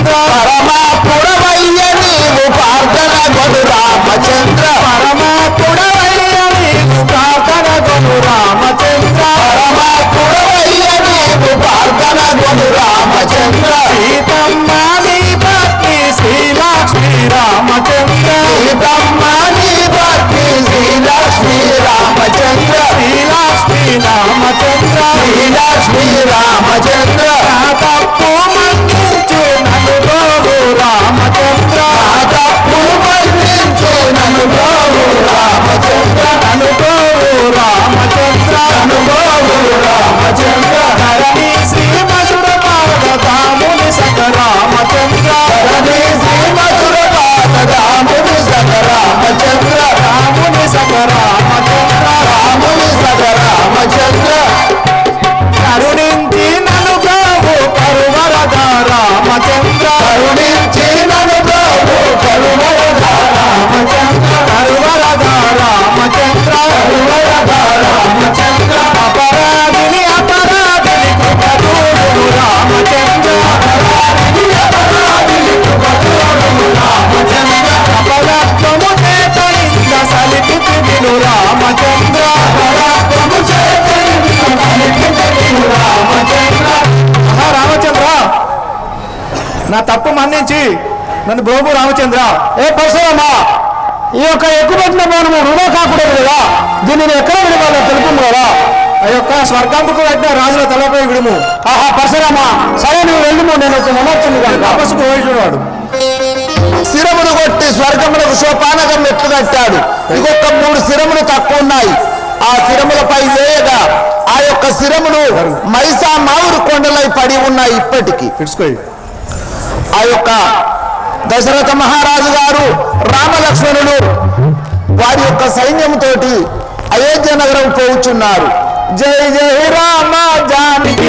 రామచంద్ర పరమాత్ముడవయ్య నీవు ప్రార్థన గొను రామచంద్ర పరమాత్ముడవయ్య నీవు ప్రార్థన గొను రామచంద్ర పరమాత్ముడవయ్య నీవు ప్రార్థన గొను రామచంద్ర సీతమ్మ నీ పత్ని శ్రీలక్ష్మీ రామచంద్ర సీతమ్మ నీ పత్ని శ్రీలక్ష్మీ రామచంద్ర శ్రీలక్ష్మీ రామచంద్ర శ్రీలక్ష్మీ రామచంద్ర తప్పు మన్నించు నన్ను గోవు రామచంద్ర తప్పు మన్నించు నన్ను గోవు రామచంద్ర నన్ను గోవు రామచంద్ర నన్ను గోవు రామచంద్ర ధరణి శ్రీ మధుర పాదముని సక రామచంద్ర ధరణి శ్రీ మధుర పాదముని సక రామచంద్ర రాముని సక రామచంద్ర రాముని సక రామచంద్ర కరుణించి నన్ను గోవు కరువరద రామచంద్ర కరుణించి నన్ను గోవు కరువరద రామచంద్ర కరువరద రామచంద్ర కరువరద రామచంద్ర అపరాధిని కృపదూడు రామచంద్ర అపరాధము చేత ఇంద్ర సలిపితి విను రామచంద్ర రామచంద్ర నా తప్పు మన్నించి నన్ను బ్రోబు రామచంద్ర ఏ పరశురామా ఈ యొక్క ఎక్కుపెట్టిన బాణము వృధా కాకూడదు కదా దీనిని ఎక్కడ విడవాలో తెలుపుము కదా ఆ యొక్క స్వర్గంపుకు పెట్టిన రాజుల తలపై విడుము ఆహా పరశురామా సరే నువ్వు వెళ్ళుము నేను ఒక మనొచ్చింది కనుక తపస్సుకు పోయిచున్నాడు శిరమును కొట్టి స్వర్గములకు సోపానకం ఎట్లు కట్టాడు ఇంకొక 3 శిరములు తక్కువ ఉన్నాయి ఆ శిరములపై వేయగా ఆ యొక్క శిరములు మైసా మావురు కొండలై పడి ఉన్నాయి ఇప్పటికీ పిడుచుకోయి ఆ యొక్క దశరథ మహారాజు గారు రామలక్ష్మణులు వారి యొక్క సైన్యంతోటి అయోధ్య నగరం పోవుచున్నారు జై జై రామ జానకి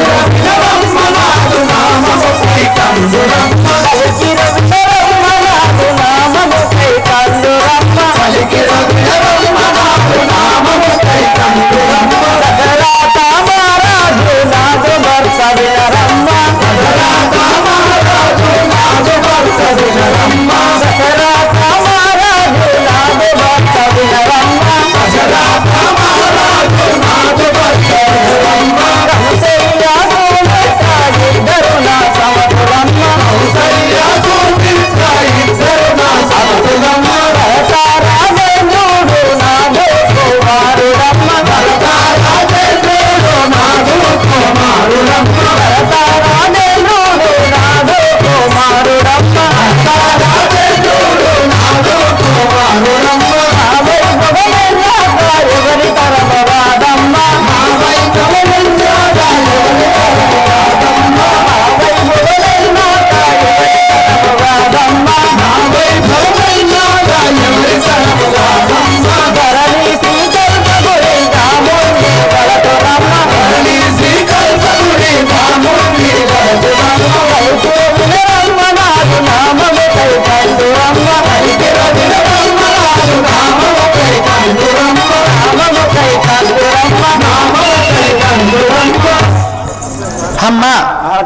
అమ్మా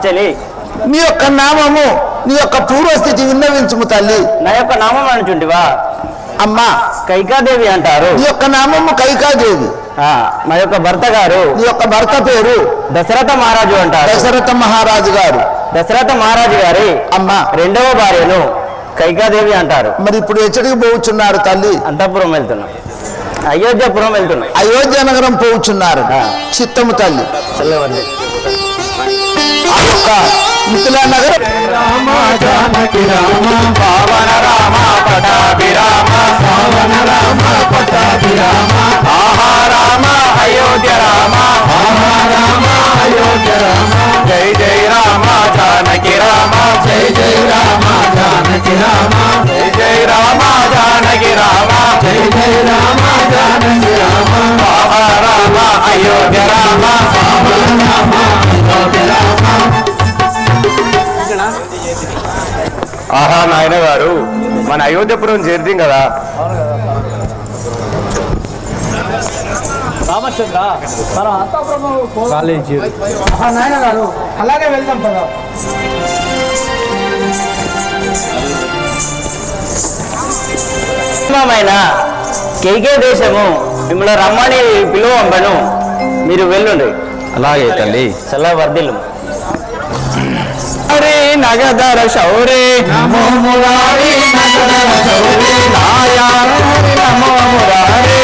చెల్లి నీ యొక్క నామము నీ యొక్క పూర్వస్థితి విన్నవించుము తల్లి నా యొక్క నామం అనుచుంటివా అమ్మా కైకాదేవి అంటారు నీ యొక్క నామము కైకాదేవి మా యొక్క భర్త గారు నీ యొక్క భర్త పేరు దశరథ మహారాజు అంటారు దశరథ మహారాజు గారు దశరథ మహారాజు గారి అమ్మా 2వ భార్యను కైకాదేవి అంటారు మరి ఇప్పుడు ఎచ్చడికి పోవుచున్నారు తల్లి అంతఃపురం వెళ్తున్నాం అయోధ్యపురం వెళ్తున్నాం అయోధ్య నగరం పోవుచున్నారు చిత్తము తల్లి ఆ యొక్క మిథిలా నగరం రామ జానకి రామ పావన రామ పటాభిరామ పావన రామ పటాభిరామ ఆహా రామ అయోధ్య రామ ఆహా రామ అయోధ్య రామ జై జై రామ జానకి రామ జై జై రామ జానకి రామ జై జై రామ జానకి రామ జై జై రామ జానకి రామ ఆహా రామ అయోధ్య రామ పావన రామ అయోధ్య రామ. ఆహా నాయన గారు మన అయోధ్యపురం చేరుతాం కదా. రామచంద్ర మన అంతఃపురము కాలేజీ నాయన గారు అలాగే వెళ్దాం కదా. మైన కేకే దేశము మిమ్మల్ని రమ్మని పిలువంబను, మీరు వెళ్ళండి. అలాగే తల్లి. చల్ల వర్ధిల్లు. హరి నగదర శౌరి నమో మురారి నగదర శౌరి నారాయణ హరి నమో మురారి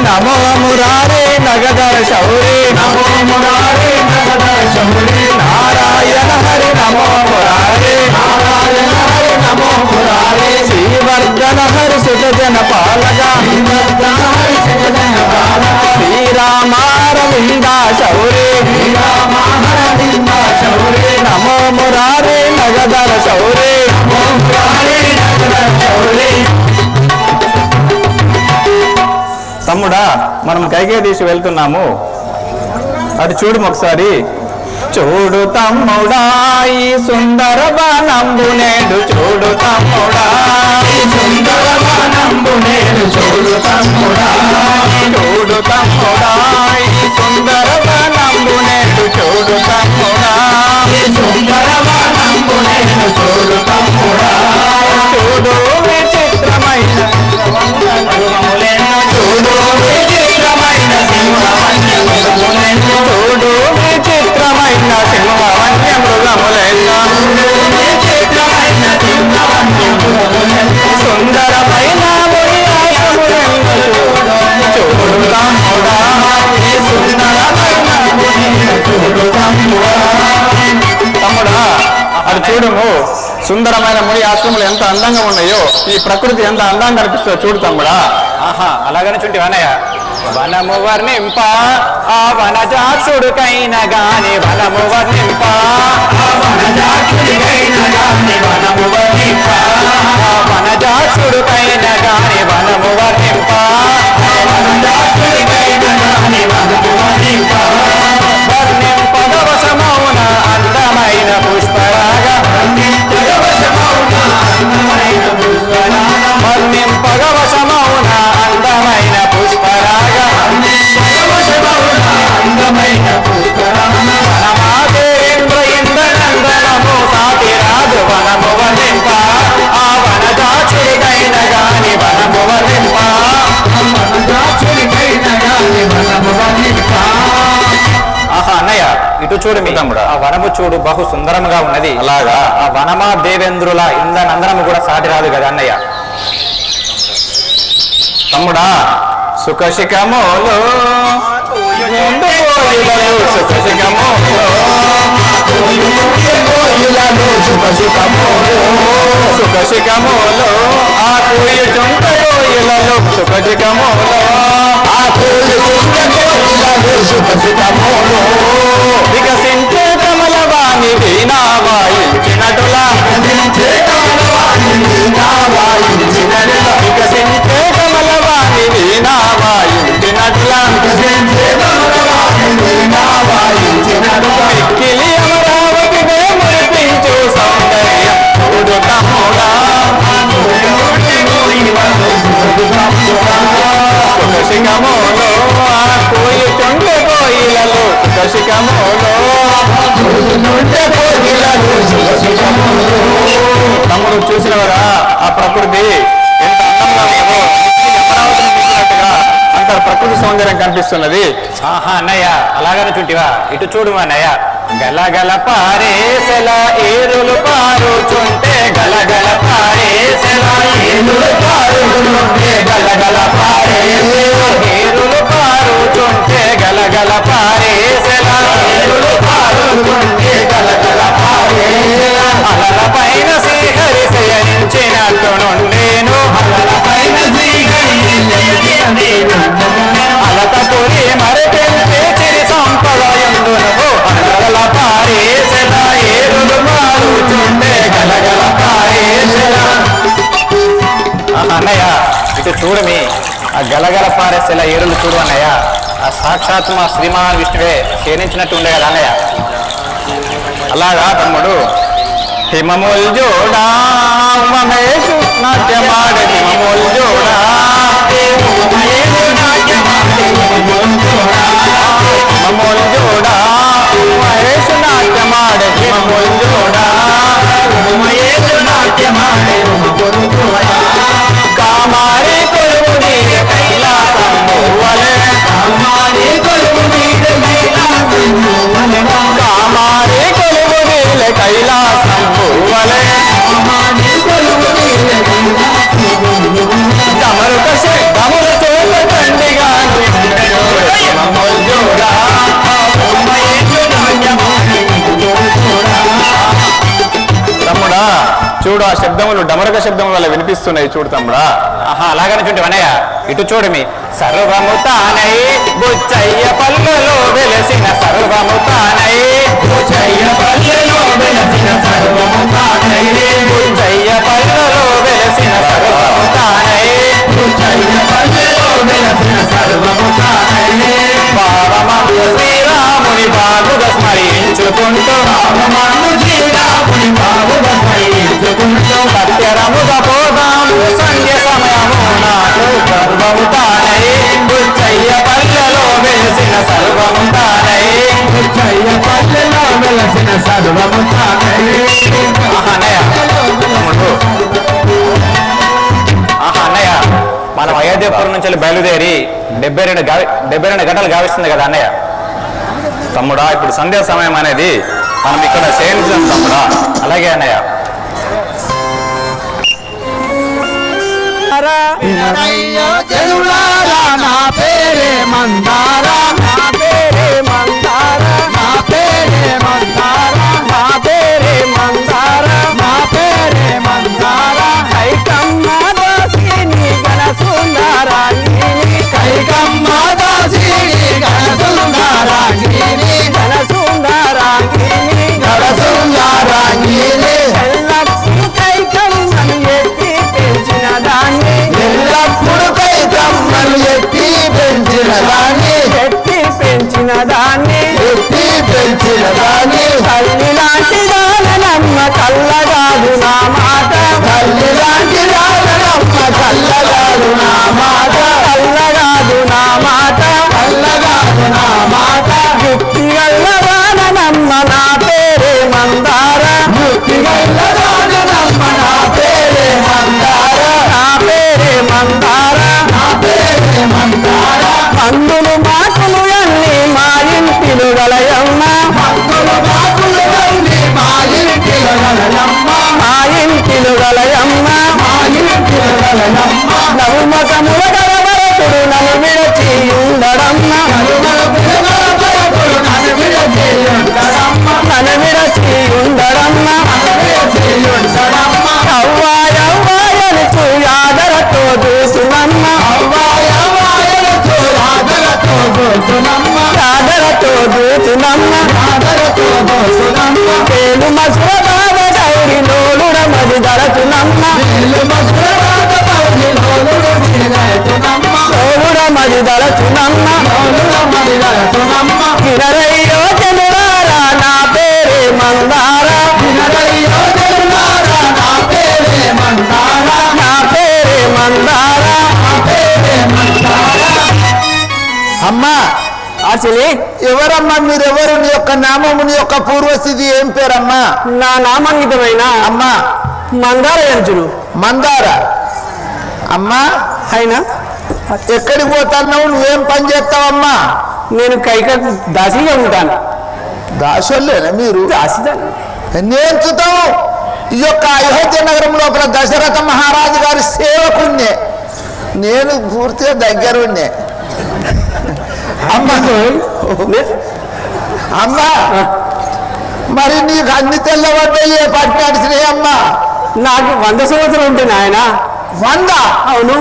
నమో మురారి నగదర శౌరి నమో మురారి నగదర శౌరి నారాయణ హరి నమో మురారి నారాయణ హరి నమో మురారి శ్రీవర్ధన హరి సుజన పాలక శ్రీవర్ధన హరి సుజన పాలక శ్రీరామారవింద శౌరి శ్రీరామారవింద శౌరి నమో మురారి నగదర శౌరి నమో మురారి నగదర శౌరి. తమ్ముడా, మనం కైకే తీసి వెళ్తున్నాము, అటు చూడు ఒకసారి. చూడు తమ్ముడా ఈ సుందర వనంబు నేడు, చూడు తమ్ముడా ఈ సుందర వనంబు నేడు, చూడు తమ్ముడా చూడు తమ్ముడా ఈ సుందర వనంబు నేడు, చూడు తమ్ముడా ఈ సుందర వనంబు నేడు, చూడు తమ్ముడా చూడు విచిత్రమైన చూడు విచిత్రమైన సింహవన్యమృగములెన్నో, చూడు విచిత్రమైన సింహవన్యమృగములెన్నో, విచిత్రమైన సింహవన్యమృగములెన్నో, సుందరమైన మునియాసములెన్నో, చూడు తమ్ముడా ఈ సుందరమైన చూడు తమ్ముడా. తమ్ముడా, అది చూడము, సుందరమైన ముని ఆశ్రములు ఎంత అందంగా ఉన్నాయో, ఈ ప్రకృతి ఎంత అందంగా కనిపిస్తుందో చూడు తమ్ముడా. ఆహా, అలాగని చుంటి వనయ్య. వనము వర్ణింప ఆ వనజాక్షుడికైన గాని వనము వర్ణింప ఆ వనజాక్షుడికైన గాని వనము వర్ణింప ఆ వనజాక్షుడికైన గాని వనము వర్ణింప ఆ వనజాక్షుడికైన గాని వనము వర్ణింప వర్ణింపదవశమౌన అందమైన పుష్పరాగ వర్ణింపదవశమౌన అందమైన పుష్పరాగ వర్ణింపదవశమౌన అందమైన పుష్పరాగ అందమైన పుష్పరాగ వనమాదేంద్ర ఇంద్రనందనము సాటి రాజు వనము వర్ణింప ఆ వనజాక్షుడికైన గాని వనము వర్ణింప వనజాక్షుడికైన గాని వనము వర్ణింప. ఆహా అన్నయ్య, ఇటు చూడు మీ తమ్ముడు, ఆ వనము చూడు బహు సుందరముగా ఉన్నది. అలాగా ఆ వనమా దేవేంద్రుల ఇంద్రనందనము కూడా సాటి రాదు కదా అన్నయ్య. తమ్ముడా, సుఖశిఖములు ఎండు కోయిలలు సుఖశిఖములు కోయిలలు సుఖశిఖములు సుఖశిఖములు ఆ కూయుచుంట కోయిలలు సుఖశిఖములు ఆ కూయుచుంట కోయిలలు సుఖశిఖములు వికసించే కమలవాణి వీణా వాయించినటులా వికసించే కమలవాణి వీణా వాయించినటులా వికసించే కమలవాణి వీణా వాయించినటులా వికసించే కమలవాణి వీణా వాయించినటులా మిక్కిలి అమరావతి మురిపించు సౌందర్యం చూడు తమ్ముడా సుఖశిఖములో ఆ కూయుచుండ కోయిలలు సుఖశిఖములో తమ్ముడు చూసినవరా ఆ ప్రకృతి ఎంత అందంగా ఉందో, అమరావతిని చూసినట్టుగా అంత ప్రకృతి సౌందర్యం కనిపిస్తున్నది. ఆహా అన్నయ్య, అలాగని చుంటివా, ఇటు చూడు అన్నయ్య. గలగల పారేసెల ఏరులు పారుచుంటే గలగల పారేసెల ఏరులు పారుచుంటే గలగల పారేసెల ఏరులు పారుచుంటే గలగల పారేసెల ఏరులు పారుచుంటే గలగల పారేసెల అలల పైన శ్రీహరి శయనించినట్టు నుండేను అలల పైన శ్రీహరి అలతపురి మరపెంపే చిరి సంపద ఎందునకు అలల పారేసెల ఏరులు పారుచుంటే గలగల పారేసెల. అన్నయ్య, ఇటు చూడమి, ఆ గలగల పారేసెల ఏరులు చూడు అన్నయ్య. ఆ సాక్షాత్ మా శ్రీమహాన్ విష్ణువే క్షీణించినట్టు ఉండే కదా అన్నయ్య. అలాగా తమ్ముడు. హిమముల్ జోడా మహేష్ నాట్యమాడ హిమముల్ జోడా హిమముల్ జోడా మహేష్ నాట్యమాడ హిమముల్ జోడా మహేష్ నాట్యమాడ చూడు ఆ శబ్దములు డమరక శబ్దం వల్ల వినిపిస్తున్నాయి చూడు తమ్ముడా. ఆహా అలాగని చూడండి వనయ్య ఇటు చూడమి. సర్వము తానై బుచ్చయ్య పల్లెలో వెలసిన సర్వము తానై బుచ్చయ్య పల్లెలో వెలసిన సర్వము తానై బుచ్చయ్య పల్లెలో వెలసిన సర్వము తానై బుచ్చయ్య పల్లెలో వెలసిన సర్వము తానై పావమము శ్రీరాముని బాగుగా స్మరించుకుంటూ పావమము శ్రీరాముని బాగుగా స్మరించుకుంటూ సత్యరముగా పోదాము సంధ్య సమయము నాకు సర్వము తానై బుచ్చయ్య పల్లెలో వెలసిన సర్వము తానై బుచ్చయ్య పల్లెలో వెలసిన సర్వము తానై. అన్నయ్య తమ్ముడు అన్నయ్య మనం అయోధ్యపురం నుంచి బయలుదేరి 72 గంటలు గావిస్తుంది కదా అన్నయ్య. తమ్ముడా ఇప్పుడు సంధ్యా సమయం అనేది మనం ఇక్కడ చేయించాం తమ్ముడా. అలాగే అన్నయ్య. నా పేరే మందార నా పేరే మందార నా పేరే మందార నా పేరే మందార నా పేరే మందార కైకమ్మ దాసిని గణ సుందరాంగిని కైకమ్మ దాసిని గణ సుందరాంగిని గణ సుందరాంగిని గణ సుందరాంగిని ఎల్లప్పుడు కైకమ్మను ఎత్తి పెంచిన దాన్ని ఎల్లప్పుడు కైకమ్మను ఎత్తి పెంచిన దాన్ని ఎత్తి పెంచిన దాన్ని ఎత్తి పెంచిన దాన్ని తల్లి లాంటి దానమ్మ కల్లగాదు నా మాట తల్లి లాంటి దానమ్మ కల్లగాదు నా మాట కల్లగాదు నా మాట కల్లగాదు నా మాట యుక్తి గల్ల దానమ్మ నా పేరే మందార యుక్తి గల్ల దానమ్మ నా పేరే మందార నా పేరే మందార నా పేరే మందార మందులు మాటలు అన్ని మా ఇంటిలు గలయమ్మ మందులు మాటలు అన్ని మా ఇంటిలు గలయమ్మ మా ఇంటిలు గలయమ్మ మా ఇంటిలు గలయమ్మ నవ్వుమకముల గలవరకుడు నన్ను విడచి ఉండడమ్మ నన్ను విడచి ఉండడమ్మ నన్ను విడచి ఉండడమ్మ అవ్వాయవ్వాయనుచు యాదరతో దూసునమ్మ అవ్వాయవ్వాయనుచు యాదరతో దూసునమ్మ యాదరతో దూసునమ్మ యాదరతో దూసునమ్మ పేలు మసుర బాధ గౌరి నోలుడ మది దరచునమ్మ పేలు మసుర బాధ గౌరి నోలుడ మది దరచునమ్మ నోలుడ మది దరచునమ్మ నోలుడ మది దరచునమ్మ కిరరయ్యో జనులారా నా పేరే మందార కిరరయ్యో జనులారా నా పేరే మందార నా పేరే మందార నా పేరే మందార. అమ్మా అసలే ఎవరమ్మా మీరెవరు? నీ యొక్క నామము నీ యొక్క పూర్వస్థితి ఏం పేరమ్మా? నా నామాంకితమైన అమ్మా మందార యంచుడు మందార. అమ్మా అయినా ఎక్కడికి పోతున్నావు? నువ్వేం పని చేస్తావమ్మా? నేను కైక దాసిగా ఉంటాను. దాసులేనా మీరు? దాసిదాన్ని నేర్చుతావు. ఈ యొక్క అయోధ్య నగరం లోపల దశరథ మహారాజు గారి సేవకున్నే నేను పూర్తిగా దగ్గరున్నే. అమ్మా అమ్మా మరి నీకు అన్ని తెల్లబడ్డాయి ఏ పట్టి నడిచినాయి అమ్మా? నాకు 100 సంవత్సరాలు ఉంటుంది ఆయన. 100? అవును.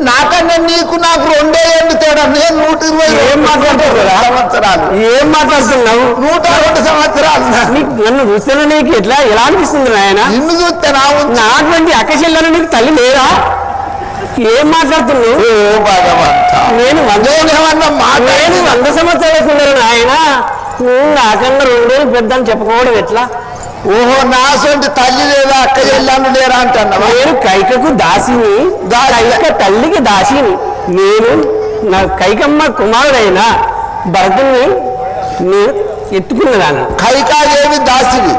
నాకన్నా నీకు నాకు 2 ఏళ్ళు తేడా. నేను 120. ఏం మాట్లాడుతున్నావు? సంవత్సరాలు ఏం మాట్లాడుతున్నావు? 102 సంవత్సరాలు. నన్ను చూస్తేనే నీకు ఎలా అనిపిస్తుంది ఆయన? నిన్ను చూస్తే నాటువంటి అక్కచెల్లను నీకు తల్లి లేరా? ఏం మాట్లాడుతున్నావు? నేను 100 సంవత్సరాలకు ఆయన. నువ్వు నాకన్నా 2 ఏళ్ళు పెద్ద అని చెప్పుకోవడం ఎట్లా? ఓహో నాసంటి తల్లి లేదా అక్క చెల్లాను లేరా అంటున్నా. నేను కైకకు దాసిని, కైక తల్లికి దాసిని. నేను నా కైకమ్మ కుమారుడైన భరతుని నేను ఎత్తుకున్నదాన్ని. కైకాదేవి దాసివి.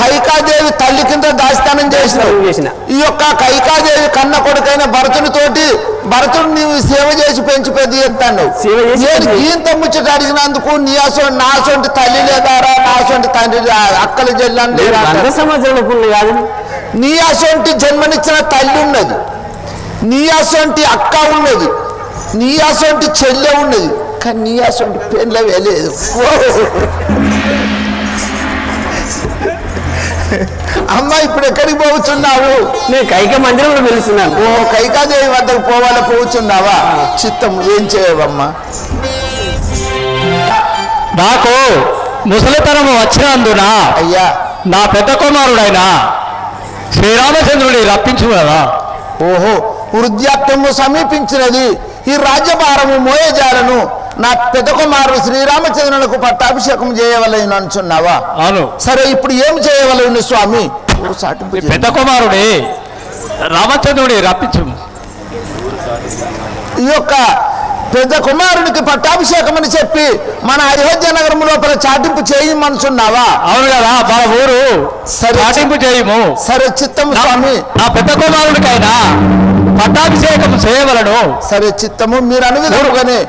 కైకాదేవి తల్లి కింద దాస్తానం చేసిన ఈ యొక్క కైకాదేవి కన్న కొడుకైన భరతునితోటి భరతుడు నీవు సేవ చేసి పెంచి పెద్ద ఎత్తాను. నేను ఈంత ముచ్చట అడిగినందుకు నాసొంటి తల్లి లేదారా? నాసొంటి తండ్రి అక్కలు చెల్లని లేదా? 100 సంవత్సరాలకు కాదు. నీ అసొంటి జన్మనిచ్చిన తల్లి ఉన్నది, నీ అసొంటి అక్క ఉన్నది, నీ అసొంటి చెల్లె ఉన్నది, కానీ నీ అసొంటి పెళ్ళవే లేదు. అమ్మ ఇప్పుడు ఎక్కడికి పోవచ్చున్నావు? నేను కైక మందిరంలో పిలుస్తున్నాను. ఓ కైకాదేవి వద్దకు పోవాలా పోవచ్చున్నావా? చిత్తం ఏం చేయవమ్మా? నాకు ముసలితనం వచ్చినందున అయ్యా నా పెద్ద కుమారుడైన శ్రీరామచంద్రుడి రప్పించు కదా. ఓహో వృద్ధాప్యము సమీపించినది, ఈ రాజ్యభారము మోయజాలను నా పెద్ద కుమారుడు శ్రీరామచంద్రులకు పట్టాభిషేకం చేయవలెను అనుచున్నావా? అవును. సరే ఇప్పుడు ఏం చేయవలెను స్వామి? పెద్ద కుమారుడే రామచంద్రుడి రప్పించు. ఈ యొక్క పెద్ద కుమారునికి పట్టాభిషేకం అని చెప్పి మన అయోధ్య నగరం లోపల చాటింపు చేయమనుచున్నావా? అవును కదా, మన ఊరు చాటింపు చేయము. సరే చిత్తము స్వామి. నా పెద్ద కుమారుడికైనా పట్టాభిషేకం చేయవలను. సరే చిత్తము, మీరు అనువిధముగానే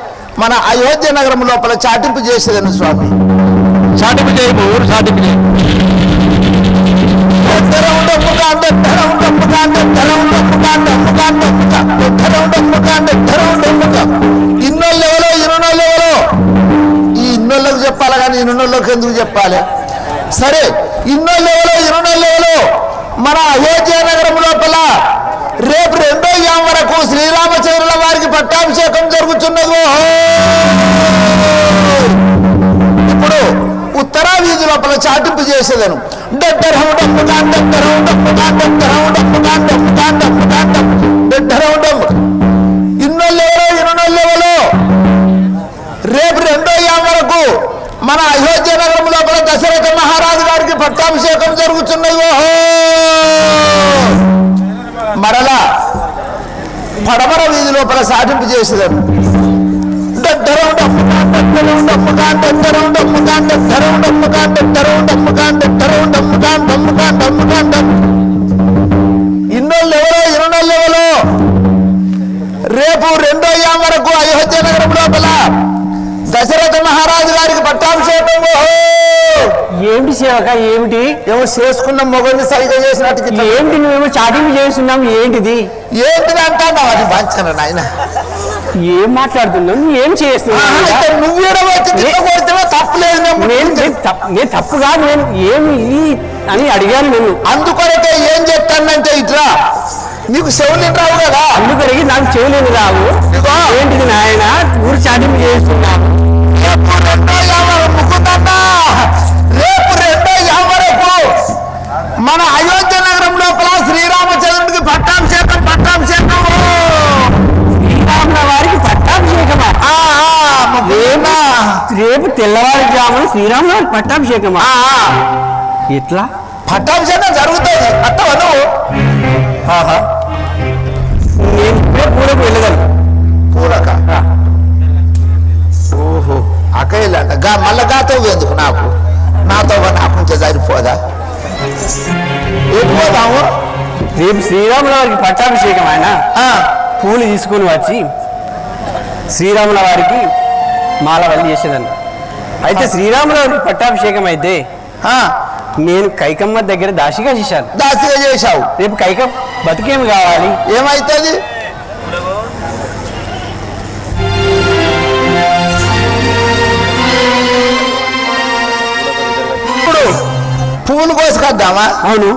మన అయోధ్య నగరం లోపల చాటింపు చేసేదను స్వామి. చాటింపు చేయము, ఊరు చాటింపు చేయము. ఇన్నోళ్ళెవలో ఇరునోళ్ళెవలో, ఈ ఇన్నోళ్ళకు చెప్పాలి కానీ ఇరునోళ్ళకి ఎందుకు చెప్పాలి? సరే ఇన్నోళ్ళెవలో ఇరునోళ్ళెవలో మన అయోధ్య నగరం లోపల రేపు 2వ వరకు శ్రీరామచంద్రుల వారికి పట్టాభిషేకం జరుగుతున్నది. ఇప్పుడు ఉత్తరా వీధి లోపల చాటింపు చేసేదను. ఇన్నోళ్ళెవలో ఇరునోళ్ళెవలో రేపు 2వ వరకు మన అయోధ్య నగరం లోపల దశరథ మహారాజు గారికి పట్టాభిషేకం జరుగుతున్నది. మరలా పడమర వీధి లోపల సాటింపు చేసేదాను. ఇన్నోళ్ళెవలో ఇరునోళ్ళెవలో రేపు 2వ వరకు అయోధ్య నగరం లోపల దశరథ మహారాజు గారికి పట్టాభిషేకం. ఏమిటి సేవక, ఏమిటి? ఏమో చేసుకున్న మొగల్ని సరిగా చేసినట్టు ఏంటి? నువ్వేమో చాటింపు చేస్తున్నాం, ఏంటిది? ఏంటిది అంటావు? అది బాంచన నాయన, ఏం మాట్లాడుతున్నావు? నువ్వు ఏం చేస్తున్నావు? నువ్వు తప్పులేదు. నేను తప్పు కాదు, నేను ఏమి అని అడిగాను నేను. అందుకొరకే ఏం చెప్తానంటే ఇట్లా నీకు చెవులు రావు కదా, అందుకొరకి నాకు చెవులేని రావు. ఏంటిది నాయన, ఊరు చాటింపు చేస్తున్నాను. రేపు 2వ వరకు మన అయోధ్య నగరం లోపల శ్రీరామచంద్రుడికి పట్టాభిషేకం. శ్రీరాముల వారికి పట్టాభిషేకమా? రేపు తెల్లవారుజామున శ్రీరాముల వారికి పట్టాభిషేకమా? ఎట్లా పట్టాభిషేకం జరుగుతుంది అత్తవా నువ్వు? నేను ఇప్పుడే పూలకు వెళ్ళగలను. పూలక ఓహో అక్కయ్యలంట మళ్ళా గాతో ఎందుకు నాకు నాతో నాకుంటే సరిపోదా? ఎటు పోదాము? రేపు శ్రీరాముల వారికి పట్టాభిషేకం. ఆయన పూలు తీసుకొని వచ్చి శ్రీరాముల వారికి మాల వల్లి చేసేదన్న. అయితే శ్రీరాముల వారికి పట్టాభిషేకం అయితే నేను కైకమ్మ దగ్గర దాసిగా చేశాను. దాసిగా చేశావు. రేపు కైకమ్మ బతికేమి కావాలి? ఏమైతుంది? ఇప్పుడు పువ్వులు కోసుకొద్దామా? అవును,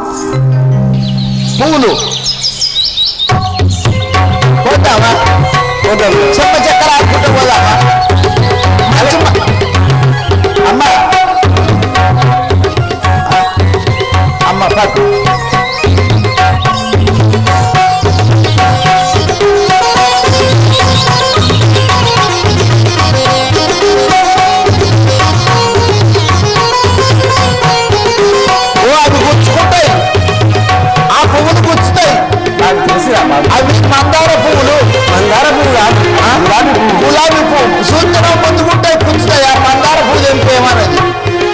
పువ్వులు పోద్దామా? చెమ్మ చక్కెర ఆడుకుంటూ పోదామా? అమ్మ అమ్మ పట్టు. అవి గుచ్చుకుంటాయి, ఆ పువ్వులు గుచ్చుతాయి. నాకు తెలుసురా. అవి మందార పువ్వులు. మందార పువ్వు కాదు, గులాబీ పువ్వు సూచన ముందుకుంటాయి, గుచ్చుతాయి. ఆ మందార పువ్వు తెంపేమన్నది,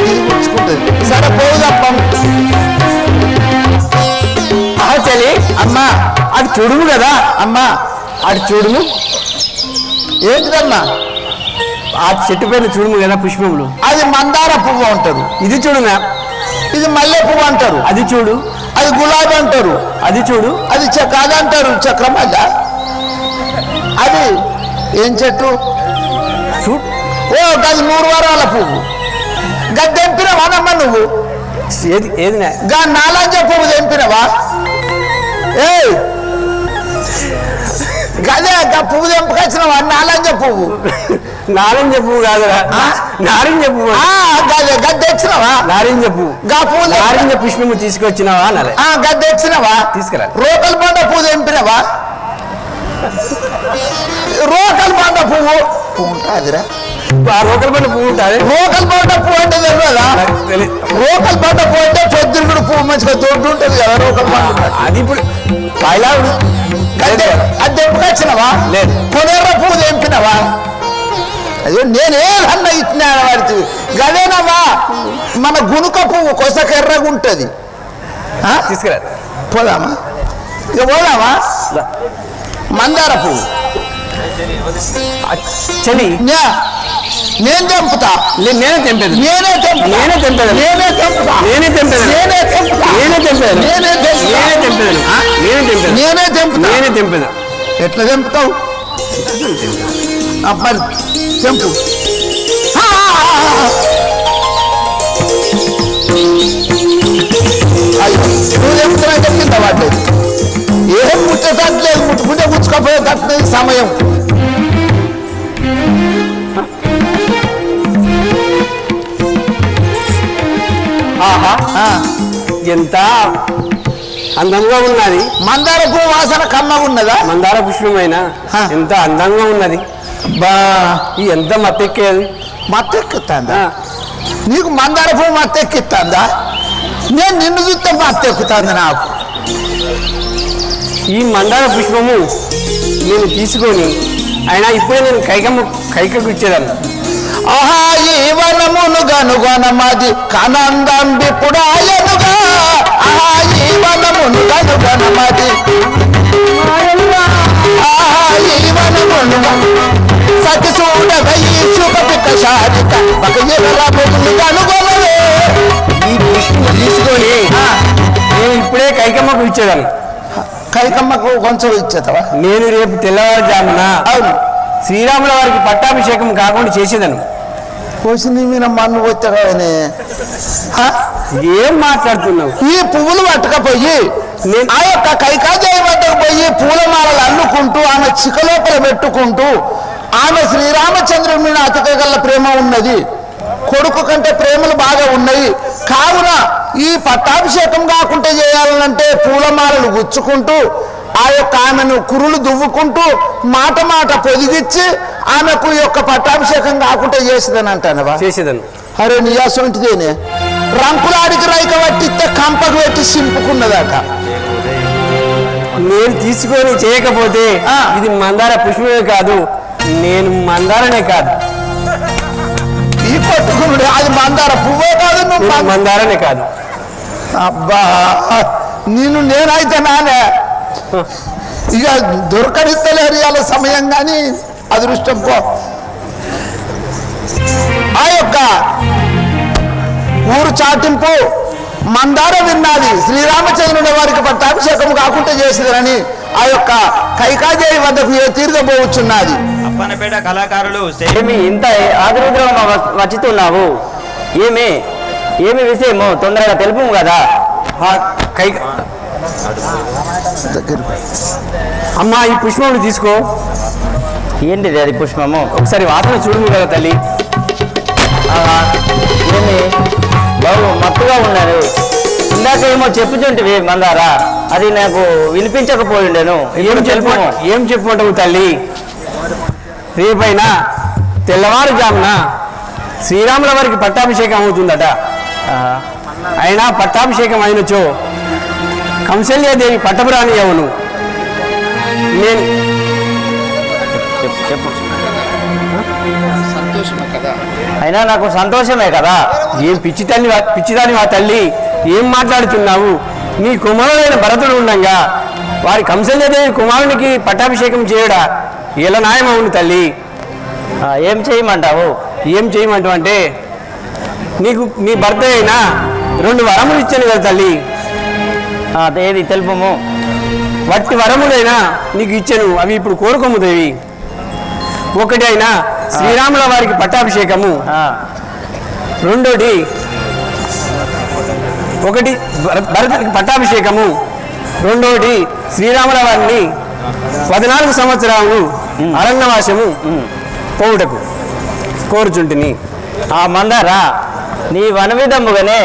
ఇది గుచ్చుకుంటుంది. సరే పోదాం. చలి అమ్మా అది చూడుము కదా. అమ్మా అది చూడుము. ఏంటిదమ్మా? ఆ చెట్టు పైన చూడుము కదా పుష్పములు, అది మందార పువ్వు అంటారు. ఇది చూడునా, ఇది మల్లె పువ్వు అంటారు. అది చూడు, అది గులాబీ అంటారు. అది చూడు, అది అది అంటారు చక్రమల్ల. అది ఏం చెట్టు? చూడు. ఓ గది 100 వారాల పువ్వు. గది తెంపిన వానమ్మ నువ్వు. ఏది గా నాలంజ పువ్వు తెంపినవా? ఏయ్ గదే గా పువ్వు తెంపుకొచ్చినవా? నాలంజ పువ్వు. నారింజ పువ్వు కాదురా, నారింజ పువ్వు. గదే గద్దె తెచ్చినవా? నారింజ పువ్వు. గా పువ్వు నారింజ పుష్పము తీసుకొచ్చినావా అనాలి. గద్దె తెచ్చినవా? తీసుకురా. రోకల్ బండ పువ్వు తెంపినవా? రోకల్ బండ పువ్వు ఉంటుందిరా. ఆ రోకల్ బండ పువ్వు ఉంటుంది. రోకల్ బండ పువ్వు అంటే తెలియదా? రోకల్ బండ పువ్వు అంటే పొద్దురుగుడు పువ్వు మంచిగా దొడ్డు ఉంటుంది కదా రోకల్ బండ. అది ఇప్పుడు పైలాడు అది తెంపుకొచ్చినవా? లేదు. కొనేర పువ్వు తెంపినవా? అయ్యో నేనేదన్నా ఇచ్చినా వాడికి. గదేనమ్మా మన గునుక పువ్వు కొసకెర్రగా ఉంటుంది. తీసుకురా. పోదామా? ఇక పోదామా? మందార పువ్వు చలి నేను తెంపుతా. నేనే తెంపేది. నేనే తెంపుతా. నేనే తెంపేది. నేనే తెంపుతా. నేనే తెంపేది. నేనే తెంపుతా. నేనే తెంపేది. నేనే తెంపుతా. నేనే తెంపేది. నేనే తెంపేది. నేనే తెంపుతా. నేనే తెంపేది. ఎట్లా తెంపుతావు? మరి తెంపు. అయ్యో నువ్వు తెంపుతున్నా కింద పడ్డది. ఏం ముట్టేటట్లేదు, ముట్టుకుంటే ముచ్చుకోపోయేటట్లేదు సమయం. ఎంత అందంగా ఉన్నది. మందార పువ్వు వాసన కమ్మగా ఉన్నదా? మందార పుష్పమైన ఎంత అందంగా ఉన్నది. బా ఈ ఎంత మత్తెక్కేది. మత్తెక్కుతుందా? నీకు మందార పువ్వు మత్తెక్కిస్తుందా? నేను నిన్ను చూస్తే మత్తెక్కుతుంది నాకు. ఈ మందార పుష్పము నేను తీసుకొని అయినా ఇప్పుడే నేను కైకకు ఇచ్చేదాన్ని. ఆహా ఈ వనమును గనుగొనమది కనందంబిపుడాయనుగా. ఆహా ఈ వనమును గనుగొనమది. ఆహా ఈ వనమును సతి చూడగయి చూపిక శారిక ఒక ఎరలమును గనుగొనవే. ఈ పుష్పము తీసుకొని నేను ఇప్పుడే కైకమ్మకు ఇచ్చేదాన్ని. కైకమ్మకు కొంచెం ఇచ్చేతావా? నేను రేపు తెల్లవారుజామున అవును శ్రీరాముల వారికి పట్టాభిషేకం కాకుండా చేసేదాన్ని. కోసి నీ మీద మన్ను వచ్చానే. ఏం మాట్లాడుతున్నావు? ఈ పువ్వులు పట్టుకపోయి ఆ యొక్క కైకాదేవి వద్దకు పోయి పూలమాలలు అల్లుకుంటూ ఆమె చికలోపల పెట్టుకుంటూ ఆమె శ్రీరామచంద్రుడి మీద అతికగల ప్రేమ ఉన్నది. కొడుకు కంటే ప్రేమలు బాగా ఉన్నాయి. కావున ఈ పట్టాభిషేకం కాకుండా చేయాలంటే పూలమాలలు గుచ్చుకుంటూ ఆ యొక్క ఆమెను కురులు దువ్వుకుంటూ మాట మాట పొదిగిచ్చి ఆమెకు ఈ యొక్క పట్టాభిషేకం కాకుండా చేసేదని అంటానవా? చేసేదాన్ని. అరే నియాసంటిదేనే రంకులాడికి రైక పట్టిస్తే కంపకు పెట్టి సింపుకున్నదట. నేను తీసుకొని చేయకపోతే ఇది మందార పుష్పమే కాదు, నేను మందారనే కాదు. ఈ పట్టుకున్నాడు అది మందార పువ్వే కాదు, నువ్వు మందారనే కాదు. అబ్బా నేనైతే నానే ఇక దొరకనిస్తలేరు ఇవాళ సమయం కానీ అదృష్టం పో. ఆ యొక్క ఊరు చాటింపు మందార విన్నది శ్రీరామచంద్రుని వారికి పట్టాభిషేకం కాకుండా చేసేదని ఆ యొక్క కైకాదేవి వద్దకు తీర్చబోచున్నది. అప్పనపేట కళాకారులు ఏమి ఇంత ఆదరుద్రంగా వచ్చుతున్నావు? ఏమి విషయము తొందరగా తెలుపు కదా. అమ్మా ఈ పుష్పములు తీసుకో. ఏంటిది అది పుష్పము? ఒకసారి వాసన చూడము కదా తల్లి. ఏమి బాబు మత్తుగా ఉన్నారు. ఇందాక ఏమో చెప్పుచుంటివి మందారా, అది నాకు వినిపించకపోయిండేను. ఏం చెప్పుకుంటావు తల్లి? రేపైనా తెల్లవారుజామున శ్రీరాముల వారికి పట్టాభిషేకం అవుతుందట. అయినా పట్టాభిషేకం అయినచో కంసల్యాదేవి పట్టపురాణి అవును. నేను చెప్పు. అయినా నాకు సంతోషమే కదా. ఏం పిచ్చిదాని వా తల్లి, ఏం మాట్లాడుతున్నావు? నీ కుమారుడైన భరతుడు ఉండగా వారి కంసల్యాదేవి కుమారునికి పట్టాభిషేకం చేయడా ఎలా న్యాయం అవును తల్లి? ఏం చేయమంటావు? ఏం చేయమంటావు అంటే నీకు నీ భర్త అయినా 2 వరములు ఇచ్చాను కదా తల్లి. ఏది తెలుపము? వట్టి వరములైనా నీకు ఇచ్చాను, అవి ఇప్పుడు కోరుకోము దేవి. ఒకటి అయినా శ్రీరాముల వారికి పట్టాభిషేకము, రెండోది ఒకటి భరతుడికి పట్టాభిషేకము, రెండోటి శ్రీరాముల వారిని 14 సంవత్సరాలు అరణ్యవాసము పోవుటకు కోరుచుంటిని. ఆ మందారా, నీ వనవిధముగానే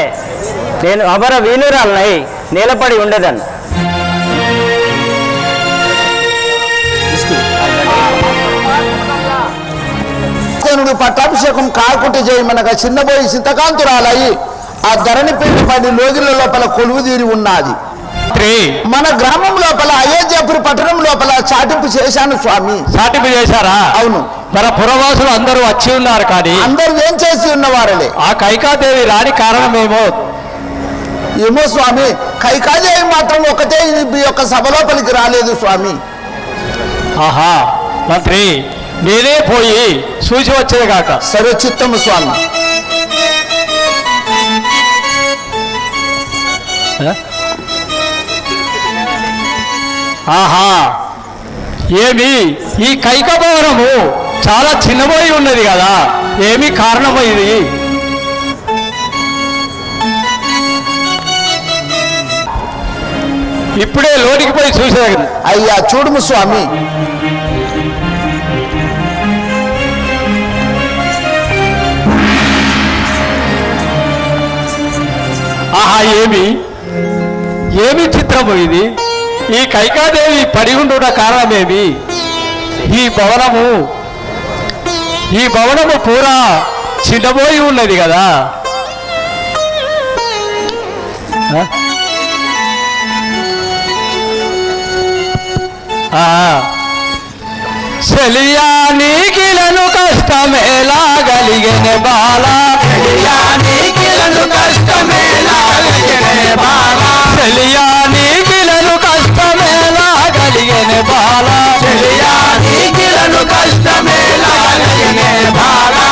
నేను అపర వీనురాలనై నిలబడి ఉండేదాన్ని. పట్టాభిషేకం కాకుంటే చేయమనగా చిన్నబోయి చింతకాంతురాలయ్యి ఆ ధరణి పేరు పడి లోగిల లోపల కొలువు తీరి ఉన్నది. మన గ్రామం లోపల అయోధ్యాపురి పట్టణం లోపల చాటింపు చేశాను స్వామి. చాటింపు చేశారా? అవును. మన పురవాసులు అందరూ వచ్చి ఉన్నారు, కానీ అందరూ ఏం చేసి ఉన్నవారలే. ఆ కైకాదేవి రాని కారణమేమో ఏమో స్వామి, కైకాదేవి మాత్రం ఒకటే ఈ యొక్క సభ లోపలికి రాలేదు స్వామి. ఆహా మంత్రి, నేనే పోయి చూసి వచ్చేది కాక. సరే చిత్తము స్వామి. ఆహా, ఏమి ఈ కైక భవనము చాలా చిన్నబోయి ఉన్నది కదా, ఏమి కారణమో ఇది? ఇప్పుడే లోనికి పోయి చూసేది. అయ్యా చూడుము స్వామి. ఆహా, ఏమి చిత్రము ఇది? ఈ కైకాదేవి పడి ఉండుట కారణమేమి? ఈ భవనము పూరా చిన్నబోయి ఉన్నది కదా. శలియానికిలను కష్టమేలా గలిగెన బాలా, శలియానికిలను కష్టమేలా గలిగెన బాలా, శలియానికిలను కష్టమేలా గలిగెన బాలా, శలియానికిలను కష్టమేలా గలిగెన బాలా,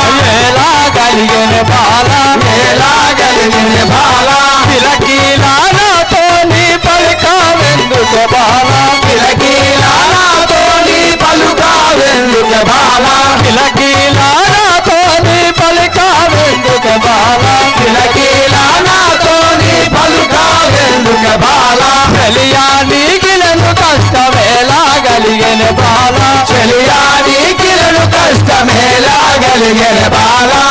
ఎలా గలిగెన బాలా, ఎలా గలిగెన బాలా, కిలకిలాలతో నీ పలుకావెందుకు బాలా, కిలకిలాలతో నీ పలుకావెందుకు బాలా, కిలకిలాలతో నీ పలుకావెందుకు బాలా, కిలకిలాలతో నీ పలుకావెందుకు బాలా, చెలియానికిలను కష్టమేలా గలిగెన బాలా, చెలియానికిలను కష్టమేలా గలిగెన బాలా,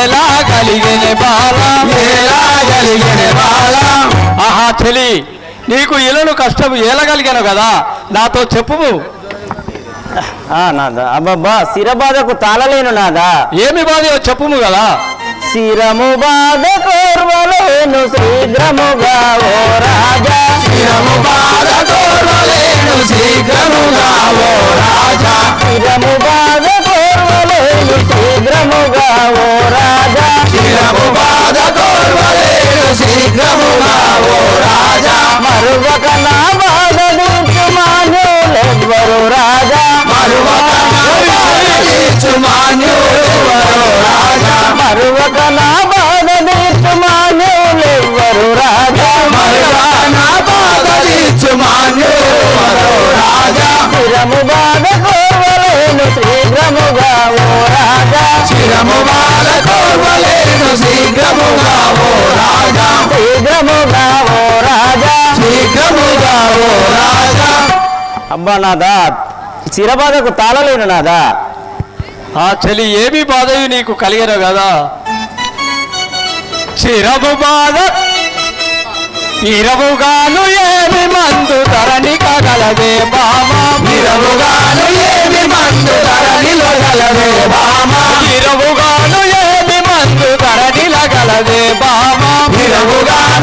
ఎలా గలిగెన బాలా, ఎలా గలిగెన బాలా. ఆహా చెలి, నీకు ఇలను కష్టం ఏలగలిగాను కదా, నాతో చెప్పుము. నాదా, అబ్బబ్బా, శిర బాధకు తాళలేను నాదా. ఏమి బాధయో చెప్పుము కదా. శిరము బాధ కోర్వలేను శీఘ్రముగా ఓ రాజా, శిరము బాధ కోర్వలేను శీఘ్రముగా ఓ రాజా, శిరము బాధ కోర్వలేను శీఘ్రముగా ఓ రాజా, శిరము బాధ కోర్వలేను శీఘ్రముగా ఓ రాజా, మరువక నా బాధ తీర్చుమాన్యులెవ్వరు రాజా, మరువక నా బాధ తీర్చుమాన్యులెవ్వరు రాజా, మరువక నా బాధ తీర్చుమాన్యులెవ్వరు రాజా, మరువక నా బాధ తీర్చుమాన్యులెవ్వరు రాజా, శిరము బాధ కోర్వలేను శీఘ్రముగా ఓ రాజా, శిరము బాధ కోర్వలేను శీఘ్రముగా ఓ రాజా, శీఘ్రముగా ఓ రాజా, శీఘ్రముగా ఓ రాజా. అబ్బా నాదా, శిరబాధకు తాళలేను నాదా. ఆ చెలి, ఏమి బాధయు నీకు కలిగను కదా. చిరము బాధ ఇరవుగాను ఏమి మందు ధరణి కగలదే బామా, ఇరవుగాను ఏమి మందు ధరణిలో గలదే బామా, ఇరవుగాను ఏమి మందు ధరణిల గలదే బామా,